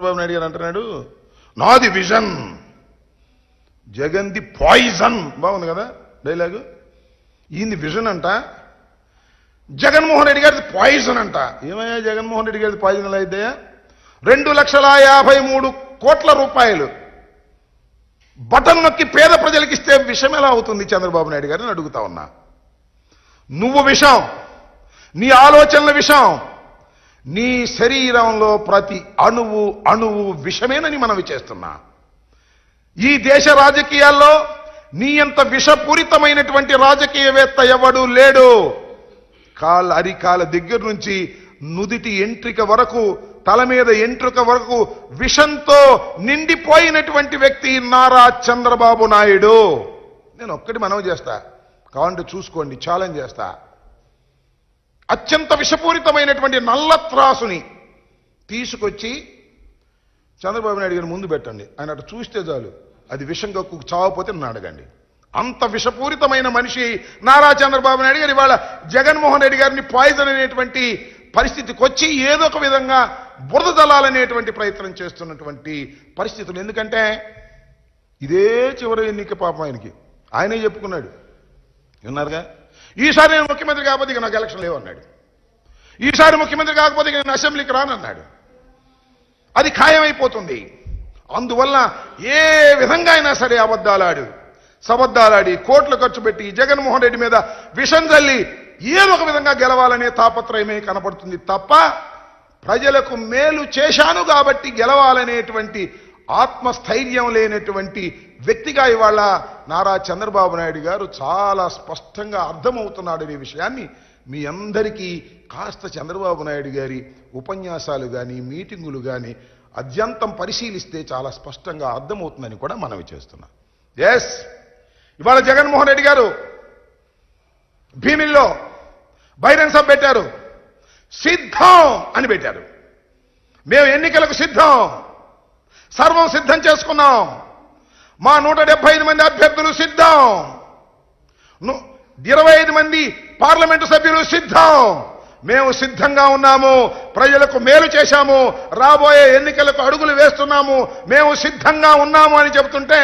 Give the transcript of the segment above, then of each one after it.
చంద్రబాబు నాయుడు గారు అంటున్నాడు నాది విజన్, జగన్ది పాయిజన్. బాగుంది కదా డైలాగు. ఈయనది విజన్ అంట, జగన్మోహన్ రెడ్డి గారిది పాయిజన్ అంట. ఏమయ్యా జగన్మోహన్ రెడ్డి గారిది పాయిజన్ ఎలా అయితే? 2,53,00,00,000 రూపాయలు బటన్ నొక్కి పేద ప్రజలకు ఇస్తే విషం ఎలా అవుతుంది చంద్రబాబు నాయుడు గారిని అడుగుతా ఉన్నా. నువ్వు విషం, నీ ఆలోచనల విషం, నీ శరీరంలో ప్రతి అణువు అణువు విషమేనని మనవి చేస్తున్నా. ఈ దేశ రాజకీయాల్లో నీ అంత విషపూరితమైనటువంటి రాజకీయవేత్త ఎవడు లేడు. అరికాల దగ్గర నుంచి నుదిటి ఎంట్రిక వరకు, తల మీద ఎంట్రుక వరకు విషంతో నిండిపోయినటువంటి వ్యక్తి నారా చంద్రబాబు నాయుడు. నేను ఒక్కటి మనవి చేస్తా, కావాలంటే చూసుకోండి, ఛాలెంజ్ చేస్తా. అత్యంత విషపూరితమైనటువంటి నల్ల త్రాసుని తీసుకొచ్చి చంద్రబాబు నాయుడు గారి ముందు పెట్టండి. ఆయన అటు చూస్తే చాలు, అది విషం కక్కు చావపోతే నన్ను అడగండి. అంత విషపూరితమైన మనిషి నారా చంద్రబాబు నాయుడు గారు ఇవాళ జగన్మోహన్ రెడ్డి గారిని పాయిజన్ అనేటువంటి పరిస్థితికి వచ్చి ఏదో ఒక విధంగా బురద జల్లాలనేటువంటి ప్రయత్నం చేస్తున్నటువంటి పరిస్థితులు. ఎందుకంటే ఇదే చివరి ఎన్నిక పాపం ఆయనే చెప్పుకున్నాడు, విన్నారుగా, ఈసారి నేను ముఖ్యమంత్రి కాకపోతే ఇక నాకు ఎలక్షన్ లేవన్నాడు. ఈసారి ముఖ్యమంత్రి కాకపోతే ఇక నేను అసెంబ్లీకి రానన్నాడు. అది ఖాయమైపోతుంది. అందువల్ల ఏ విధంగా అయినా సరే సబద్దాలాడి కోట్లు ఖర్చు పెట్టి జగన్మోహన్ రెడ్డి మీద విషం జల్లి ఏదో ఒక విధంగా గెలవాలనే తాపత్రయమే కనపడుతుంది తప్ప ప్రజలకు మేలు చేశాను కాబట్టి గెలవాలనేటువంటి ఆత్మస్థైర్యం లేనటువంటి వ్యక్తిగా ఇవాళ నారా చంద్రబాబు నాయుడు గారు చాలా స్పష్టంగా అర్థమవుతున్నాడనే విషయాన్ని మీ అందరికీ కాస్త చంద్రబాబు నాయుడు గారి ఉపన్యాసాలు కానీ మీటింగులు కానీ అత్యంతం పరిశీలిస్తే చాలా స్పష్టంగా అర్థమవుతుందని కూడా మనవి చేస్తున్నా. ఎస్, ఇవాళ జగన్మోహన్ రెడ్డి గారు భీమిల్లో బహిరంగ సభ పెట్టారు. సిద్ధం అని పెట్టారు. మేము ఎన్నికలకు సిద్ధం, సర్వం సిద్ధం చేసుకున్నాం, మా 175 మంది అభ్యర్థులు సిద్ధం, 25 మంది పార్లమెంటు సభ్యులు సిద్ధం, మేము సిద్ధంగా ఉన్నాము, ప్రజలకు మేలు చేశాము, రాబోయే ఎన్నికలకు అడుగులు వేస్తున్నాము, మేము సిద్ధంగా ఉన్నాము అని చెబుతుంటే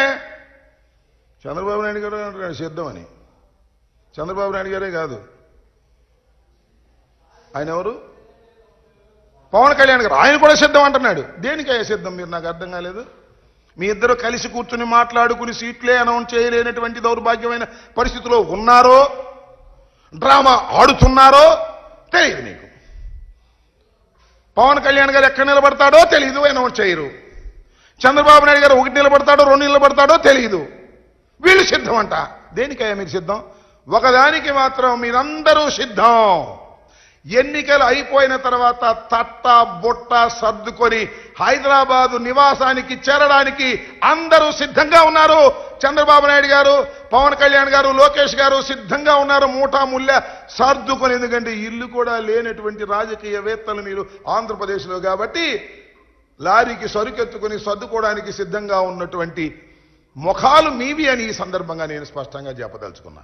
చంద్రబాబు నాయుడు గారు అంటున్నాడు సిద్ధమని. చంద్రబాబు నాయుడు గారే కాదు, ఆయన ఎవరు, పవన్ కళ్యాణ్ గారు, ఆయన కూడా సిద్ధం అంటున్నాడు. దేనికయ్యా సిద్ధం? మీరు నాకు అర్థం కాలేదు. మీ ఇద్దరు కలిసి కూర్చుని మాట్లాడుకుని సీట్లే అనౌన్స్ చేయలేనటువంటి దౌర్భాగ్యమైన పరిస్థితిలో ఉన్నారో, డ్రామా ఆడుతున్నారో తెలియదు నీకు. పవన్ కళ్యాణ్ గారు ఎక్కడ నిలబడతాడో తెలియదు, అనౌన్స్ చేయరు. చంద్రబాబు నాయుడు గారు 1 నిలబడతాడో 2 నిలబడతాడో తెలియదు. వీళ్ళు సిద్ధం అంట. దేనికయ్యా మీరు సిద్ధం? ఒకదానికి మాత్రం మీరందరూ సిద్ధం. ఎన్నికలు అయిపోయిన తర్వాత తట్ట బొట్ట సర్దుకొని హైదరాబాదు నివాసానికి చేరడానికి అందరూ సిద్ధంగా ఉన్నారు. చంద్రబాబు నాయుడు గారు, పవన్ కళ్యాణ్ గారు, లోకేష్ గారు సిద్ధంగా ఉన్నారు మూటా ముల్లె సర్దుకొని. ఎందుకంటే ఇల్లు కూడా లేనటువంటి రాజకీయవేత్తలు మీరు ఆంధ్రప్రదేశ్లో కాబట్టి లారీకి సరుకెత్తుకుని సర్దుకోవడానికి సిద్ధంగా ఉన్నటువంటి ముఖాలు మీవి అని ఈ సందర్భంగా నేను స్పష్టంగా చెప్పదలుచుకున్నా.